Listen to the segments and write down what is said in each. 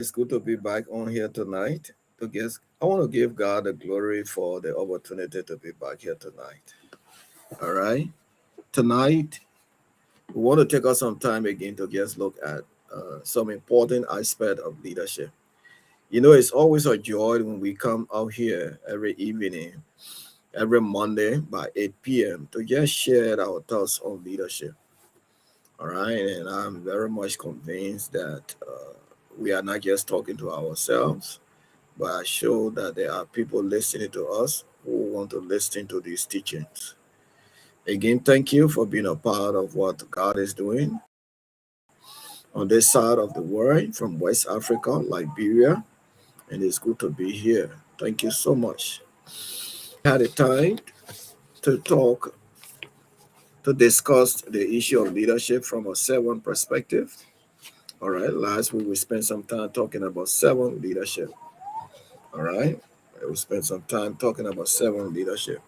It's good to be back on here tonight. I want to give God the glory for the opportunity to be back here tonight. All right. Tonight, we want to take us some time again to just look at some important aspect of leadership. It's always a joy when we come out here every evening, every Monday by 8 p.m. to just share our thoughts on leadership. All right. And I'm very much convinced that we are not just talking to ourselves, but I show that there are people listening to us who want to listen to these teachings. Again, thank you for being a part of what God is doing on this side of the world from West Africa, Liberia, and it's good to be here. Thank you so much. Had a time to talk, to discuss the issue of leadership from a servant perspective. All right, last week we spent some time talking about servant leadership. All right, we spent some time talking about servant leadership.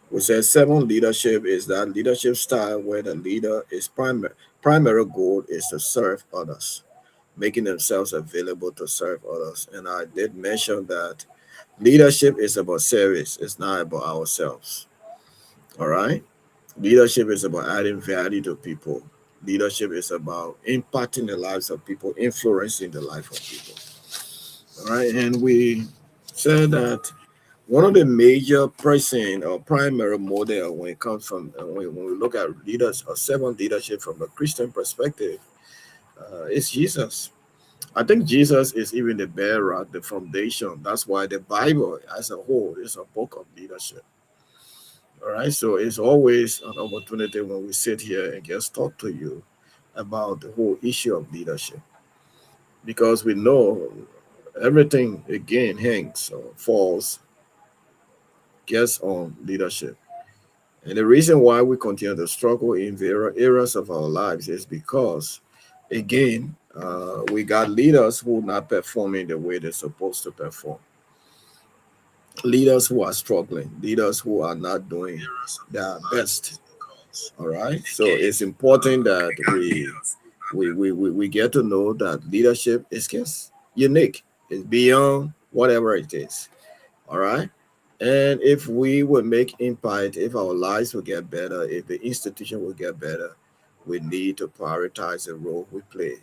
We said seven leadership is that leadership style where the leader is primary goal is to serve others, making themselves available to serve others. And I did mention that leadership is about service, it's not about ourselves. All right. Leadership is about adding value to people. Leadership is about impacting the lives of people, influencing the life of people. All right. And we said that one of the major pressing or primary model when it comes from when we look at leaders or servant leadership from a Christian perspective is Jesus. I think Jesus is even the bedrock, the foundation. That's why the Bible as a whole is a book of leadership. All right, so it's always an opportunity when we sit here and just talk to you about the whole issue of leadership because we know everything again hangs or falls just on leadership. And the reason why we continue to struggle in various areas of our lives is because, again, we got leaders who are not performing the way they're supposed to perform. Leaders who are struggling, leaders who are not doing their best. All right. So it's important that we get to know that leadership is just unique. It's beyond whatever it is. All right. And if we would make impact, if our lives will get better, if the institution will get better, we need to prioritize the role we play.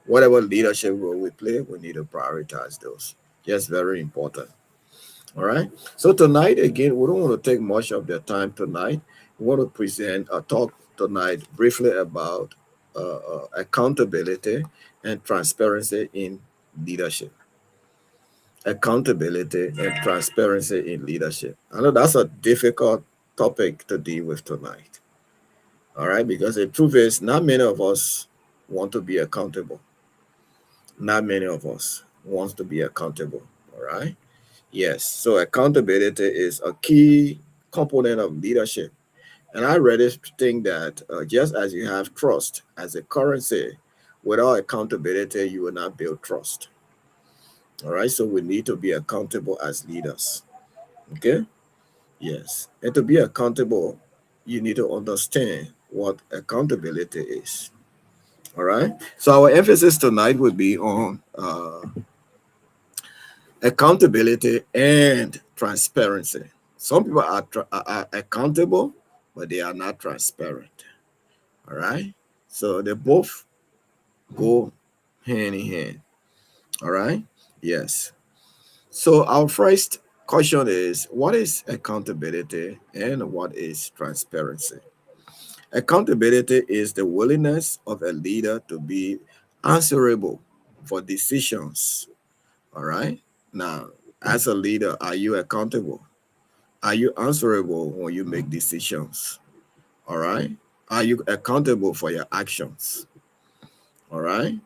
Whatever leadership role we play, we need to prioritize those. Just very important. All right. So tonight, again, we don't want to take much of their time tonight. We want to present a talk tonight briefly about accountability and transparency in leadership. Accountability and transparency in leadership. I know that's a difficult topic to deal with tonight. All right, because the truth is, not many of us want to be accountable. Not many of us wants to be accountable. All right. Yes. So accountability is a key component of leadership. And I really think that just as you have trust as a currency, without accountability, you will not build trust. All right. So we need to be accountable as leaders. Okay. Yes. And to be accountable, you need to understand what accountability is. All right. So our emphasis tonight will be on accountability and transparency. Some people are accountable, but they are not transparent. All right. So they both go hand in hand. All right. Yes. So our first question is what is accountability and what is transparency? Accountability is the willingness of a leader to be answerable for decisions. All right. Now, as a leader, are you accountable? Are you answerable when you make decisions? All right. Are you accountable for your actions? All right.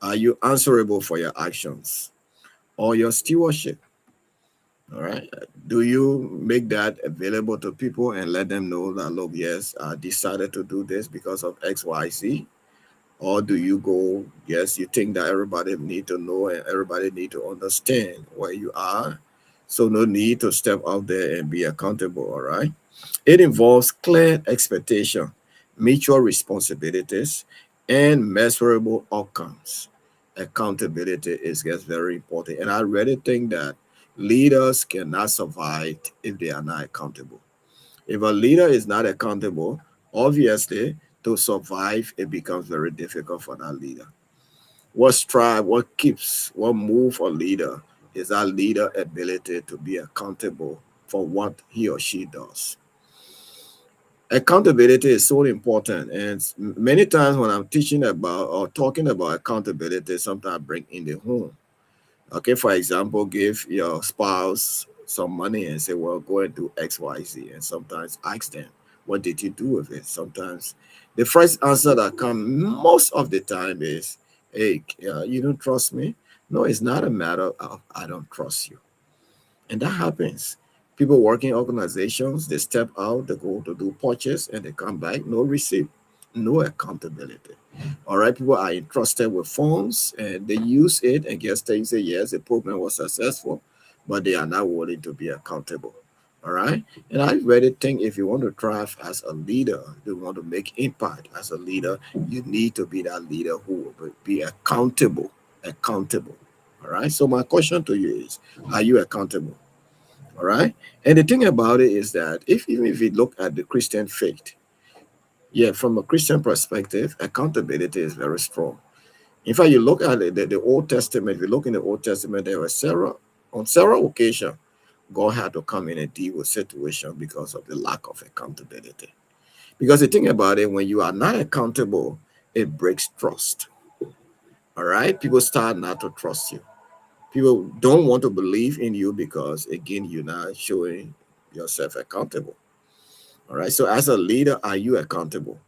Are you answerable for your actions or your stewardship? All right. Do you make that available to people and let them know that, look, yes, I decided to do this because of X, Y, Z? Or do you go, yes, you think that everybody need to know and everybody need to understand where you are? So no need to step out there and be accountable, all right? It involves clear expectation, mutual responsibilities, and measurable outcomes. accountability is gets very important. And I really think that leaders cannot survive if they are not accountable. If a leader is not accountable, obviously to survive it becomes very difficult for that leader. What move a leader is that leader ability to be accountable for what he or she does. Accountability is so important, and many times when I'm teaching about or talking about accountability, sometimes I bring in the home. Okay, for example, give your spouse some money and say, well, go and do XYZ. And sometimes ask them, what did you do with it? Sometimes the first answer that comes most of the time is, hey, you don't trust me? No, it's not a matter of I don't trust you. And that happens. People working organizations, they step out, they go to do purchase, and they come back, no receipt, no accountability. All right, people are entrusted with funds and they use it and get things say, yes, the program was successful, but they are not willing to be accountable. All right. And I really think if you want to thrive as a leader, you want to make impact as a leader, you need to be that leader who will be accountable. Accountable. All right. So my question to you is, are you accountable? All right. And the thing about it is that if even if you look at the Christian faith, yeah, from a Christian perspective, accountability is very strong. In fact, you look at the Old Testament, if you look in the Old Testament, there were on several occasions, God had to come in and deal with situation because of the lack of accountability. Because the thing about it, when you are not accountable, it breaks trust. All right. People start not to trust you. People don't want to believe in you because, again, you're not showing yourself accountable. All right. So, as a leader, are you accountable?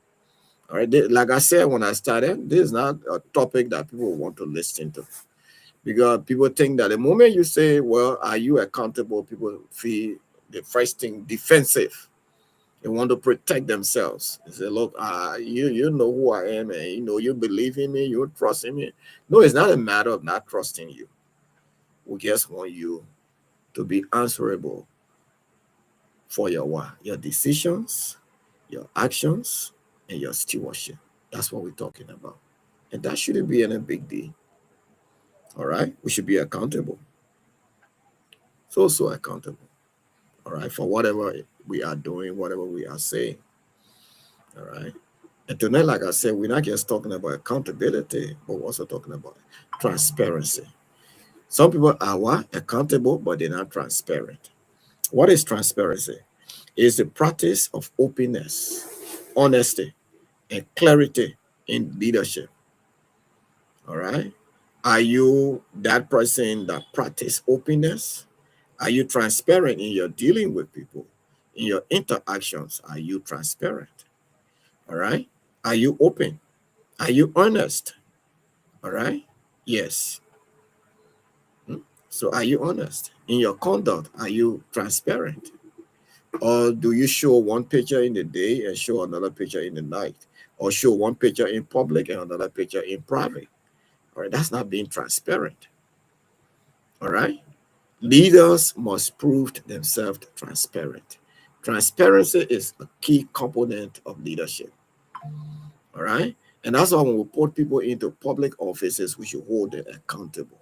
All right. Like I said when I started, this is not a topic that people want to listen to because people think that the moment you say, well, are you accountable? People feel the first thing defensive. They want to protect themselves. They say, look, you know who I am, and you know you believe in me, you trust in me. No, it's not a matter of not trusting you. We just want you to be answerable for your what? Your decisions, your actions, and your stewardship. That's what we're talking about. And that shouldn't be any big deal. All right. We should be accountable. So accountable. All right. For whatever we are doing, whatever we are saying. All right. And tonight, like I said, we're not just talking about accountability, but we're also talking about transparency. Some people are what? Accountable, but they're not transparent. What is transparency? It's the practice of openness, honesty, and clarity in leadership. All right. Are you that person that practice openness? Are you transparent in your dealing with people? In your interactions, are you transparent? All right. Are you open? Are you honest? All right. Yes. Hmm? So are you honest? In your conduct, are you transparent? Or do you show one picture in the day and show another picture in the night? Or show one picture in public and another picture in private? All right. That's not being transparent. All right. Leaders must prove themselves transparent. Transparency is a key component of leadership. All right. And that's why when we put people into public offices, we should hold them accountable.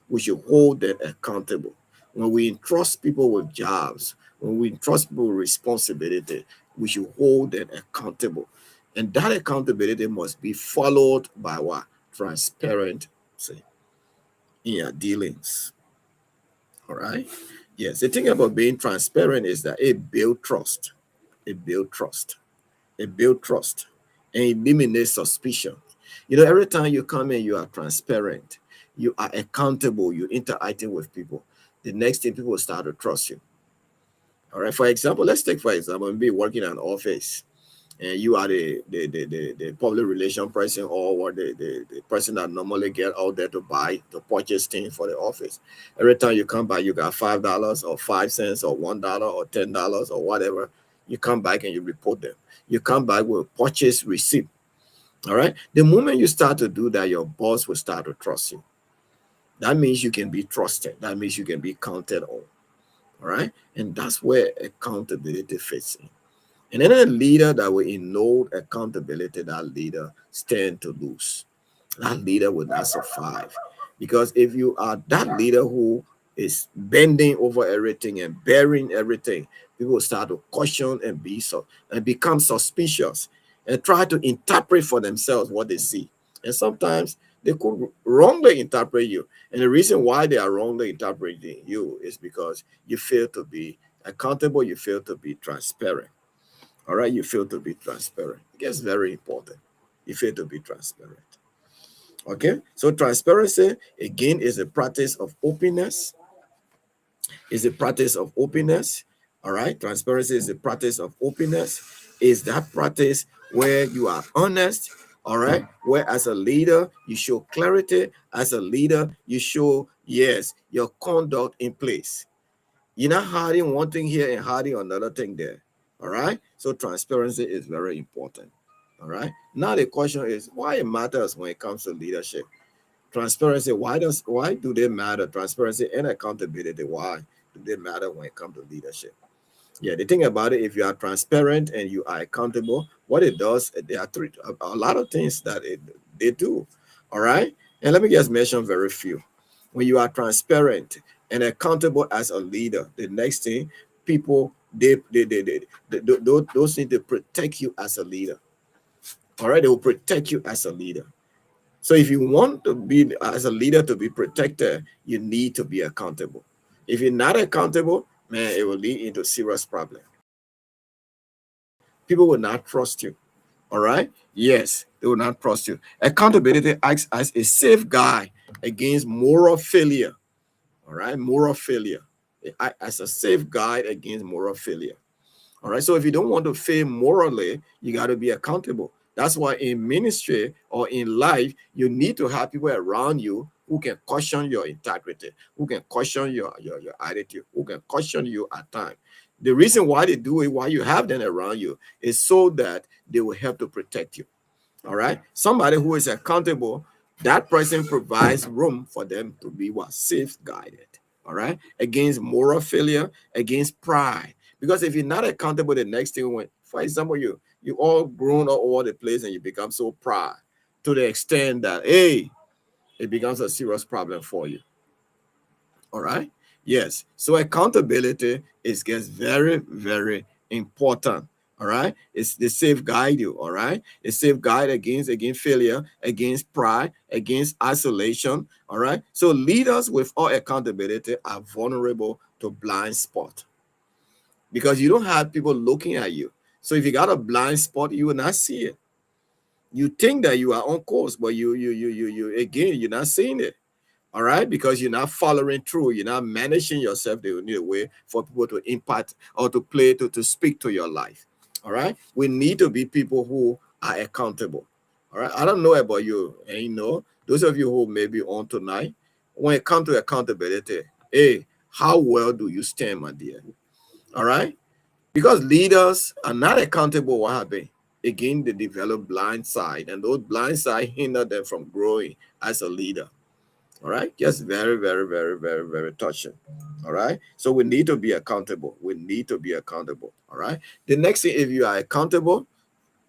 We should hold them accountable. When we entrust people with jobs, when we entrust people with responsibility, we should hold them accountable. And that accountability must be followed by what? Transparency in your dealings. All right. Yes. The thing about being transparent is that it builds trust. It builds trust. It builds trust and eliminates suspicion. You know, every time you come in, you are transparent, you are accountable, you interacting with people. The next thing people will start to trust you. All right. For example, let's take for example, maybe working in an office and you are the public relation person or the person that normally get out there to buy to purchase things for the office. Every time you come by, you got $5 or 5 cents or $1 or $10 or whatever. You come back and you report them. You come back with purchase receipt. All right. The moment you start to do that, your boss will start to trust you. That means you can be trusted. That means you can be counted on. All right. And that's where accountability fits in. And then a leader that will ignore accountability, that leader stand to lose. that leader will not survive. Because if you are that leader who is bending over everything and bearing everything, people will start to question and be so and become suspicious and try to interpret for themselves what they see. And sometimes they could wrongly interpret you. And the reason why they are wrongly interpreting you is because you fail to be accountable, you fail to be transparent. All right, you fail to be transparent. It gets very important. You fail to be transparent. Okay, so transparency again is a practice of openness. Is a practice of openness. All right, transparency is a practice of openness. Is that practice where you are honest? All right, where as a leader you show clarity. As a leader, you show yes your conduct in place. You're not hiding one thing here and hiding another thing there. All right. So transparency is very important. All right. Now the question is why it matters when it comes to leadership. Transparency, why do they matter? Transparency and accountability, why do they matter when it comes to leadership? Yeah, the thing about it, if you are transparent and you are accountable, what it does, there are a lot of things that they do. All right. And let me just mention very few. When you are transparent and accountable as a leader, the next thing, people those things they protect you as a leader. All right, they will protect you as a leader. So if you want to be as a leader to be protected, you need to be accountable. If you're not accountable, man, it will lead into serious problem. People will not trust you. All right. Yes, they will not trust you. Accountability acts as a safeguard against moral failure. All right, moral failure. It acts as a safeguard against moral failure. All right. So if you don't want to fail morally, you got to be accountable. That's why in ministry or in life, you need to have people around you who can question your integrity, who can question your attitude, who can question you at times. The reason why they do it, why you have them around you, is so that they will help to protect you. All right. Somebody who is accountable, that person provides room for them to be what? Safe guided. All right. Against moral failure, against pride. Because if you're not accountable, the next thing when, for example, you all grown up all over the place and you become so proud to the extent that hey, it becomes a serious problem for you. All right. Yes. So accountability is gets very, very important. All right. It's the safeguard you. All right. It's safeguard against failure, against pride, against isolation. All right. So leaders without accountability are vulnerable to blind spot because you don't have people looking at you. So if you got a blind spot, you will not see it. You think that you are on course, but you again, you're not seeing it. All right, because you're not following through, you're not managing yourself the only way for people to impact or to play to speak to your life. All right, we need to be people who are accountable. All right, I don't know about you, and you know, those of you who may be on tonight, when it comes to accountability, hey, how well do you stand, my dear? All right, because leaders are not accountable, what happened? Again, they develop blind side, and those blind side hinder them from growing as a leader. All right. Just very, very, very, very, very touching. All right. So we need to be accountable. We need to be accountable. All right. The next thing, if you are accountable,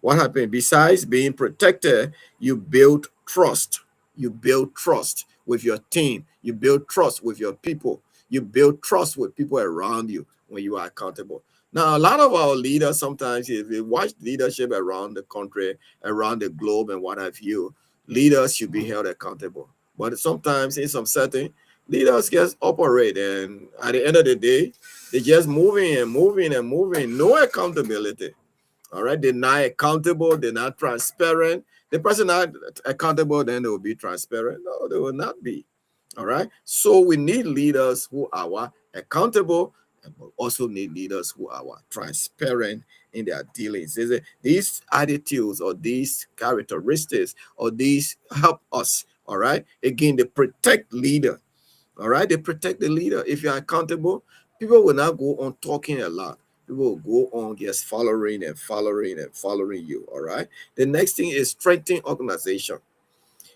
what happened? Besides being protected, you build trust. You build trust with your team. You build trust with your people. You build trust with people around you when you are accountable. Now, a lot of our leaders sometimes, if you watch leadership around the country, around the globe, and what have you, leaders should be held accountable. But sometimes, in some setting, leaders just operate, and at the end of the day, they just moving and moving and moving. No accountability. All right, they're not accountable, they're not transparent. The person not accountable, then they will be transparent. No, they will not be. All right. So we need leaders who are accountable, and we also need leaders who are transparent in their dealings. These attitudes or these characteristics or these help us. All right. Again, they protect leader. All right, they protect the leader. If you're accountable, people will not go on talking a lot. People will go on just following and following and following you. All right. The next thing is strengthening organization.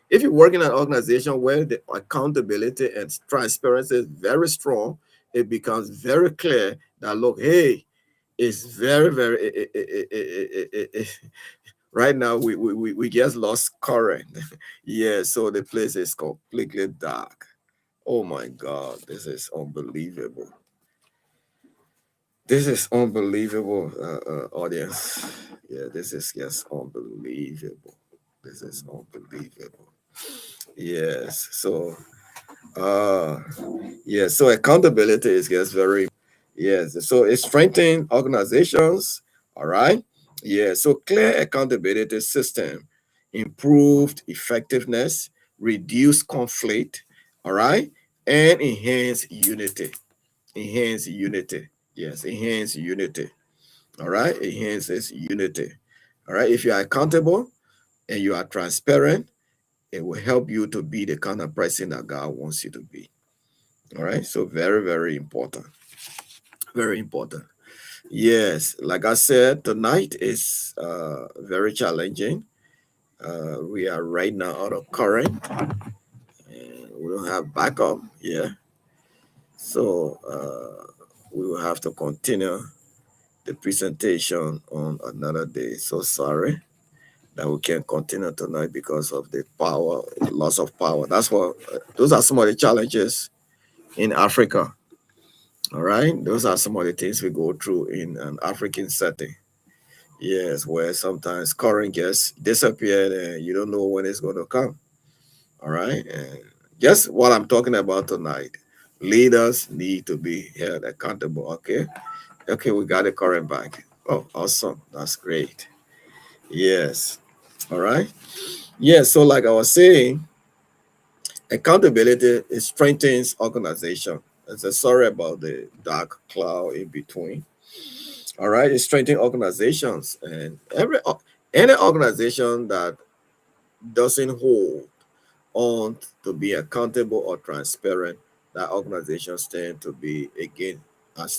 If you work in an organization where the accountability and transparency is very strong, it becomes very clear that look, hey, it's very, very Right now, we just lost current. Yeah, so the place is completely dark. Oh my God, this is unbelievable. This is unbelievable, audience. Yeah, this is just unbelievable. This is unbelievable. Yes. So, uh, yeah. So accountability is just very, yes. So it strengthens organizations. All right. Yeah. So clear accountability system, improved effectiveness, reduce conflict. All right, and enhance unity. Enhance unity. Yes, enhance unity. All right, enhances unity. All right, if you are accountable and you are transparent, it will help you to be the kind of person that God wants you to be. All right, so very, very important. Very important. Yes, like I said, tonight is very challenging. We are right now out of current and we don't have backup. Yeah, so we will have to continue the presentation on another day. So sorry that we can't continue tonight because of the power, the loss of power. That's what those are some of the challenges in Africa. All right, those are some of the things we go through in an African setting. Yes, where sometimes current gets disappeared and you don't know when it's going to come. All right, and just what I'm talking about tonight. Leaders need to be held accountable. Okay, okay, we got the current back. Oh, awesome, that's great. Yes, all right. Yes, so like I was saying, accountability it strengthens organization. And so sorry about the dark cloud in between. All right, it strengthens organizations, and any organization that doesn't hold on to be accountable or transparent, that organizations tend to be again,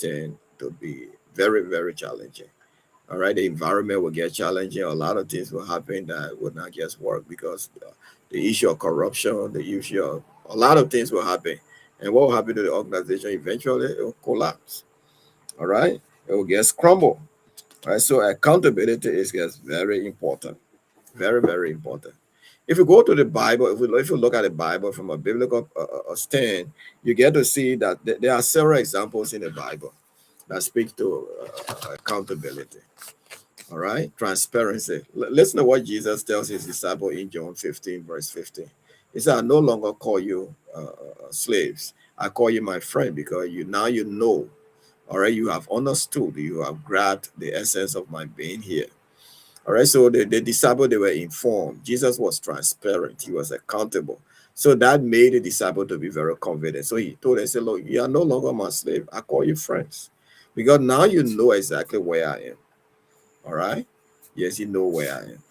tend to be very very challenging. All right, the environment will get challenging. A lot of things will happen that will not just work because the issue of corruption, the issue of a lot of things will happen. And what will happen to the organization eventually? It will collapse. All right, it will get crumble. All right, so accountability is just very important, very very important. If you go to the Bible, if you look at the Bible from a biblical stand, you get to see that there are several examples in the Bible that speak to accountability. All right, transparency. Listen to what Jesus tells his disciple in John 15, verse 15. He said, I no longer call you slaves. I call you my friend because you know, all right, you have understood, you have grabbed the essence of my being here. All right, so the disciple, they were informed. Jesus was transparent, he was accountable. So that made the disciple to be very confident. So he told them, he said, look, you are no longer my slave. I call you friends because now you know exactly where I am. All right. Yes, you know where I am.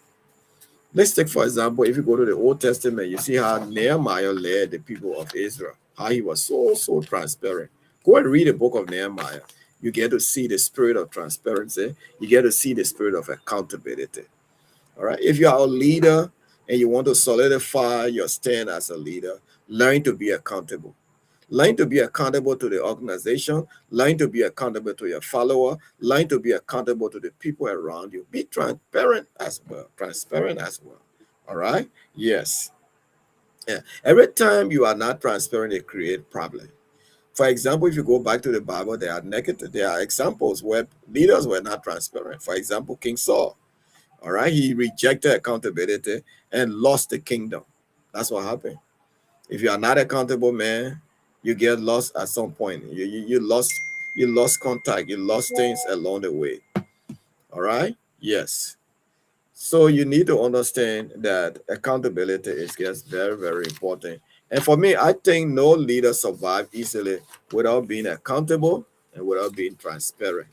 Let's take, for example, if you go to the Old Testament, you see how Nehemiah led the people of Israel, how he was so transparent. Go and read the book of Nehemiah. You get to see the spirit of transparency. You get to see the spirit of accountability. All right. If you are a leader and you want to solidify your stand as a leader, learn to be accountable. Learn to be accountable to the organization. Learn to be accountable to your follower. Learn to be accountable to the people around you. Be transparent as well. Transparent as well. All right. Yes. Yeah. Every time you are not transparent, it creates problem. For example, if you go back to the Bible, there are negative. There are examples where leaders were not transparent. For example, King Saul. All right. He rejected accountability and lost the kingdom. That's what happened. If you are not accountable, man, you get lost at some point. You lost contact, you lost things along the way. All right? Yes. So you need to understand that accountability is just very, very important. And for me, I think no leader survive easily without being accountable and without being transparent.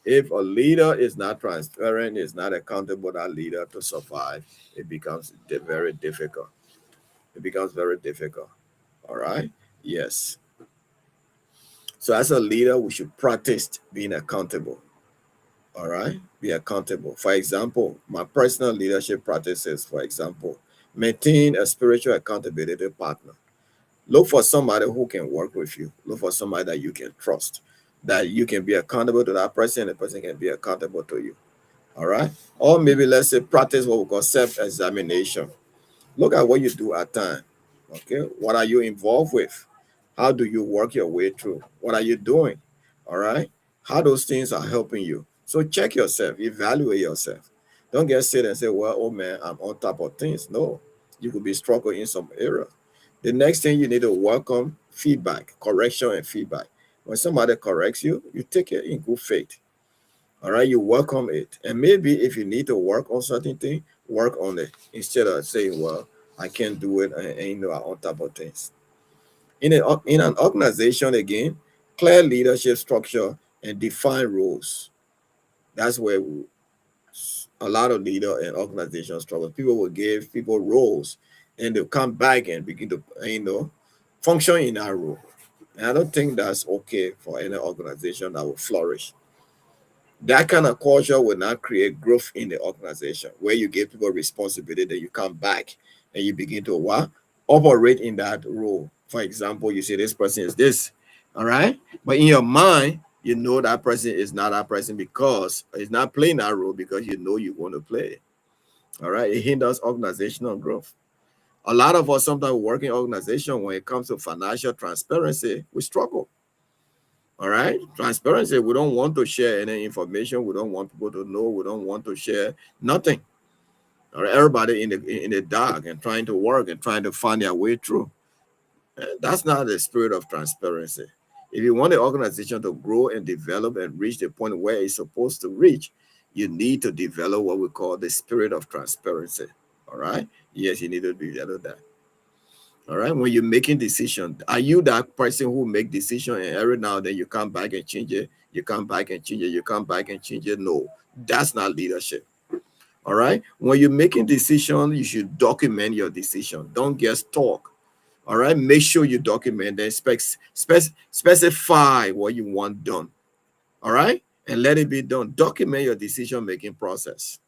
If a leader is not transparent, is not accountable, that leader to survive, it becomes very difficult. It becomes very difficult. All right. Yes. So as a leader, we should practice being accountable. All right. Be accountable. For example, my personal leadership practices, for example, maintain a spiritual accountability partner. Look for somebody who can work with you. Look for somebody that you can trust, that you can be accountable to that person, and the person can be accountable to you. All right. Or maybe let's say practice what we call self-examination. Look at what you do at time. Okay. What are you involved with? How do you work your way through? What are you doing? All right. How those things are helping you. So check yourself, evaluate yourself. Don't get sit and say, well, oh man, I'm on top of things. No, you could be struggling in some area. The next thing you need to welcome feedback, correction and feedback. When somebody corrects you, you take it in good faith. All right, you welcome it. And maybe if you need to work on certain thing, work on it instead of saying, well, I can't do it and you know I'm on top of things. In an organization, again, clear leadership structure and define roles. That's where a lot of leader and organization struggle. People will give people roles and they'll come back and begin to, function in that role. And I don't think that's okay for any organization that will flourish. That kind of culture will not create growth in the organization where you give people responsibility, then you come back and you begin to what? Operate in that role. For example, you say this person is this, all right? But in your mind, you know that person is not that person because it's not playing that role because you know you want to play it. All right. It hinders organizational growth. A lot of us sometimes work in organization when it comes to financial transparency, we struggle. All right. Transparency, we don't want to share any information. We don't want people to know. We don't want to share nothing. All right. Everybody in the dark and trying to work and trying to find their way through. That's not the spirit of transparency. If you want the organization to grow and develop and reach the point where it's supposed to reach, you need to develop what we call the spirit of transparency. All right. Yes, you need to develop that. All right. When you're making decisions, are you that person who make decision and every now and then you come back and change it? You come back and change it. You come back and change it. No, that's not leadership. All right. When you're making decisions, you should document your decision. Don't just talk. All right. Make sure you document and specify what you want done. All right. And let it be done. Document your decision making process.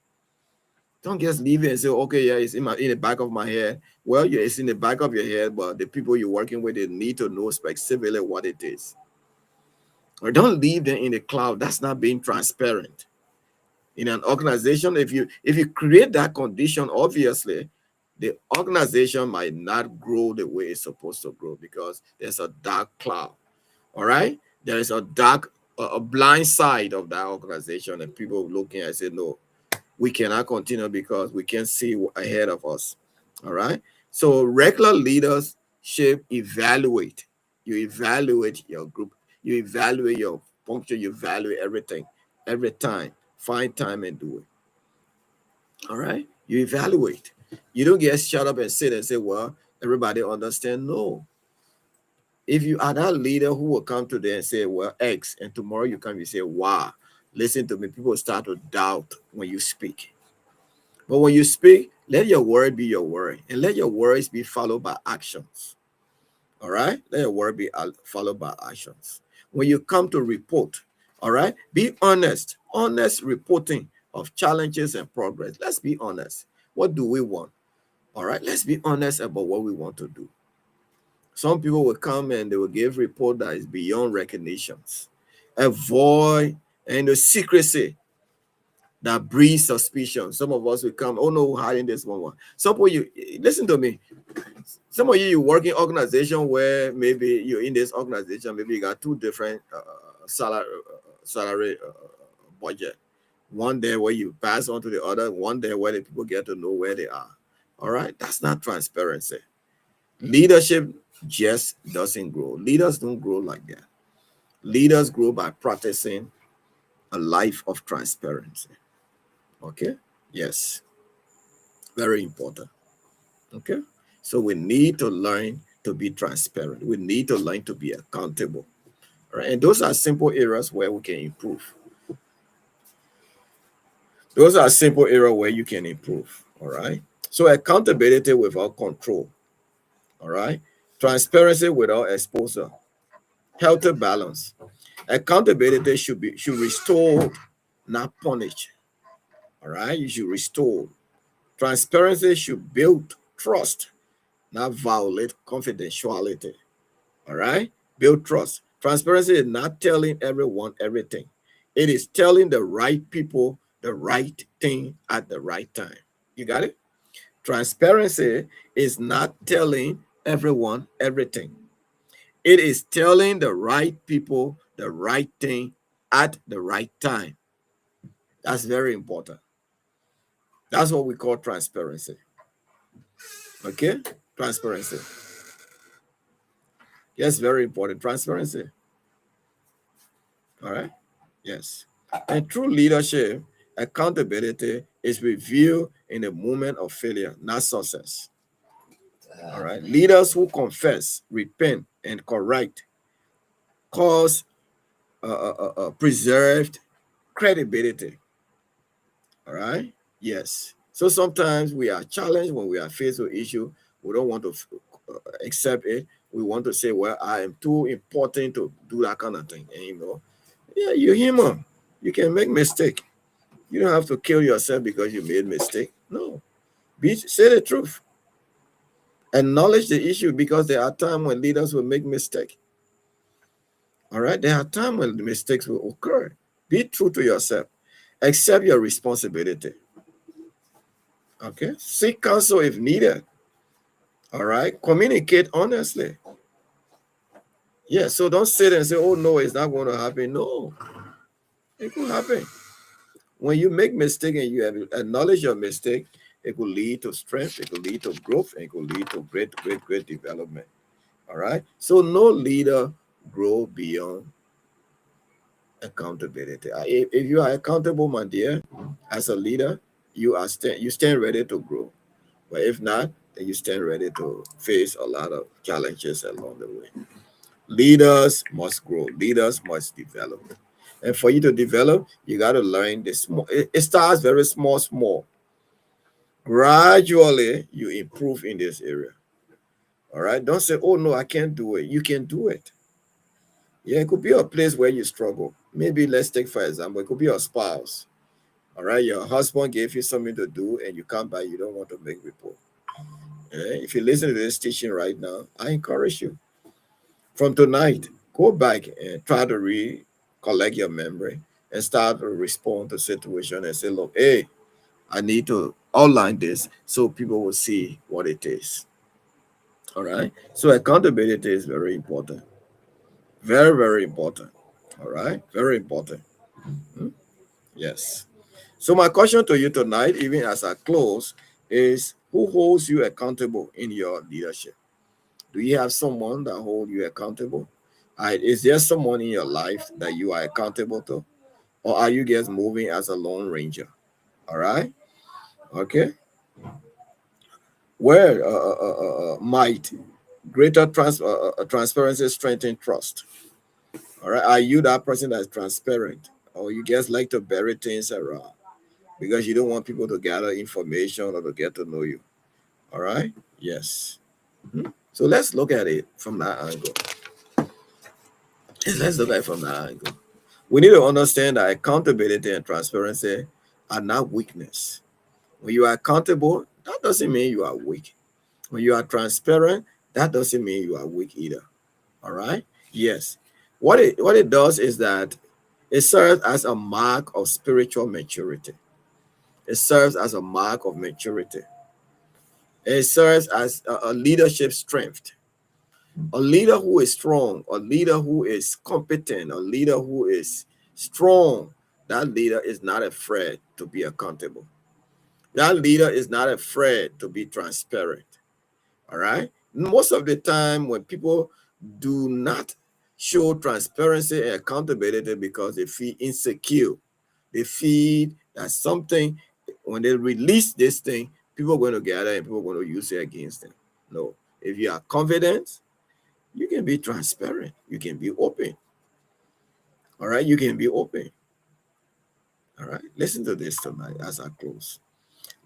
Don't just leave it and say, okay, yeah, it's in the back of my head. Well, yeah, it's in the back of your head, but the people you're working with, they need to know specifically what it is. Or don't leave them in the cloud. That's not being transparent. In an organization, if you create that condition, obviously, the organization might not grow the way it's supposed to grow because there's a dark cloud. All right, there is a dark, a blind side of that organization, and people looking and say, no, we cannot continue because we can't see ahead of us. All right. So regular leaders should evaluate. You evaluate your group. You evaluate your function. You evaluate everything every time. Find time and do it. All right. You evaluate. You don't get shut up and sit and say, well, everybody understand. No. If you are that leader who will come today and say, well, X, and tomorrow you come, you say, wow, listen to me. People start to doubt when you speak. But when you speak, let your word be your word and let your words be followed by actions. All right? Let your word be followed by actions. When you come to report, all right, be honest. Honest reporting of challenges and progress. Let's be honest. What do we want? All right, let's be honest about what we want to do. Some people will come and they will give report that is beyond recognitions. Avoid and the secrecy that breeds suspicion. Some of us will come, oh no, hiding this one. Some of you, listen to me. Some of you work in organization where maybe you're in this organization, maybe you got two different salary budget. One there where you pass on to the other, one there where the people get to know where they are. All right, that's not transparency. Leadership just doesn't grow. Leaders don't grow like that. Leaders grow by practicing a life of transparency. Okay? Yes. Very important. Okay? So we need to learn to be transparent. We need to learn to be accountable. All right? And those are simple areas where we can improve. Those are simple areas where you can improve. All right? So accountability without control. All right? Transparency without exposure. Healthy balance. Accountability should restore, not punish. All right? You should restore. Transparency should build trust, not violate confidentiality. All right? Build trust. Transparency is not telling everyone everything. It is telling the right people the right thing at the right time. You got it? Transparency is not telling everyone everything. It is telling the right people the right thing at the right time. That's very important. That's what we call transparency. Okay? Transparency. Yes, very important. Transparency. All right? Yes. And true leadership, accountability is revealed in the moment of failure, not success. All right? Leaders who confess, repent, and correct cause preserved credibility. All right? Yes. So sometimes we are challenged when we are faced with issue. We don't want to accept it. We want to say, well, I am too important to do that kind of thing. And yeah, you're human. You can make mistake. You don't have to kill yourself because you made mistake. No. Say the truth. Acknowledge the issue, because there are times when leaders will make mistake. All right? There are times when the mistakes will occur. Be true to yourself. Accept your responsibility. Okay? Seek counsel if needed. All right? Communicate honestly. Yeah, so don't sit and say, oh, no, it's not going to happen. No, it could happen. When you make mistake and you acknowledge your mistake, it will lead to strength, it will lead to growth, and it will lead to great development. All right? So no leader grow beyond accountability. If you are accountable, my dear, as a leader, you stand ready to grow. But if not, then you stand ready to face a lot of challenges along the way. Leaders must grow. Leaders must develop. And for you to develop, you got to learn this small. It starts very small, small. Gradually, you improve in this area. All right. Don't say, oh, no, I can't do it. You can do it. Yeah, it could be a place where you struggle. Maybe let's take, for example, it could be your spouse. All right. Your husband gave you something to do and you come by, you don't want to make report. If you listen to this teaching right now, I encourage you. From tonight, go back and try to recollect your memory and start to respond to situation and say, look, hey, I need to outline this so people will see what it is. All right. So accountability is very important. Very, very important. All right. Very important. Hmm? Yes. So my question to you tonight, even as I close, is who holds you accountable in your leadership? Do you have someone that holds you accountable? Is there someone in your life that you are accountable to? Or are you just moving as a lone ranger? All right. Okay. Where might greater transparency strengthen trust? All right. Are you that person that's transparent? Or you just like to bury things around because you don't want people to gather information or to get to know you? All right. Yes. Mhm. So let's look at it from that angle. Let's look at it from that angle. We need to understand that accountability and transparency are not weakness. When you are accountable, that doesn't mean you are weak. When you are transparent, that doesn't mean you are weak either. All right? Yes. What it does is that it serves as a mark of spiritual maturity. It serves as a mark of maturity. It serves as a leadership strength. A leader who is strong, a leader who is competent, a leader who is strong, that leader is not afraid to be accountable. That leader is not afraid to be transparent. All right. Most of the time, when people do not show transparency and accountability because they feel insecure, they feel that something, when they release this thing, people are going to gather and people are going to use it against them. No. If you are confident, you can be transparent. You can be open. All right. You can be open. All right. Listen to this tonight as I close.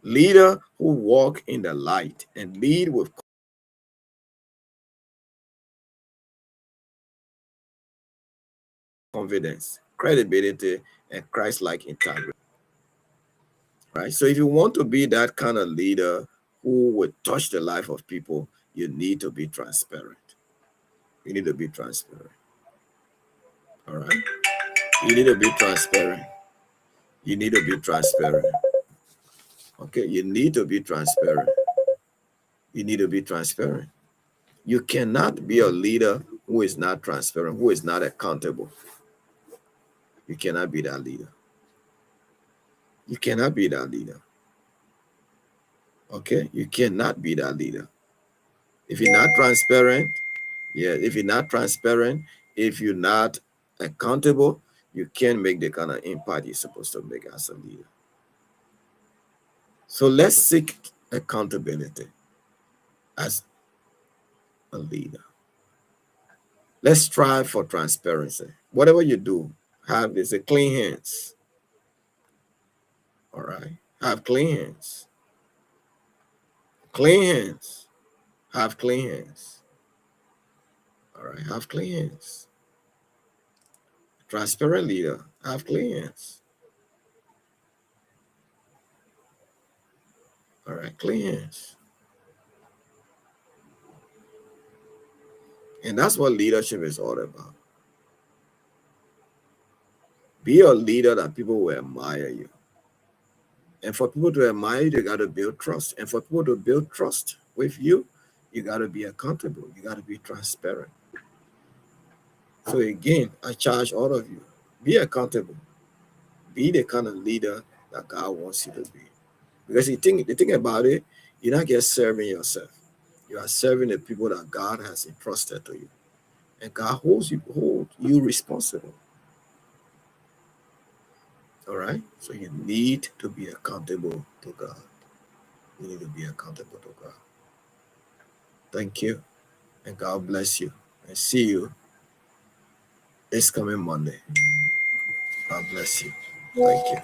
Leader who walk in the light and lead with confidence, credibility, and Christ-like integrity. Right. So if you want to be that kind of leader who would touch the life of people, you need to be transparent. You need to be transparent. All right. You need to be transparent. You need to be transparent. Okay, you need to be transparent. You need to be transparent. You cannot be a leader who is not transparent, who is not accountable. You cannot be that leader. You cannot be that leader. Okay, you cannot be that leader. If you're not transparent, yeah, if you're not transparent, if you're not accountable, you can't make the kind of impact you're supposed to make as a leader. So let's seek accountability as a leader. Let's strive for transparency. Whatever you do, have this clean hands. All right. Have clean hands. Clean hands. Have clean hands. All right. Have clean hands. Transparent leader. Have clean hands. All right. Clean hands. And that's what leadership is all about. Be a leader that people will admire you. And for people to admire you, they got to build trust. And for people to build trust with you, you got to be accountable. You got to be transparent. So again, I charge all of you, be accountable. Be the kind of leader that God wants you to be. Because the thing about it, you're not just serving yourself. You are serving the people that God has entrusted to you. And God holds you responsible. All right? So you need to be accountable to God. You need to be accountable to God. Thank you. And God bless you. And see you this coming Monday. God bless you. Thank you.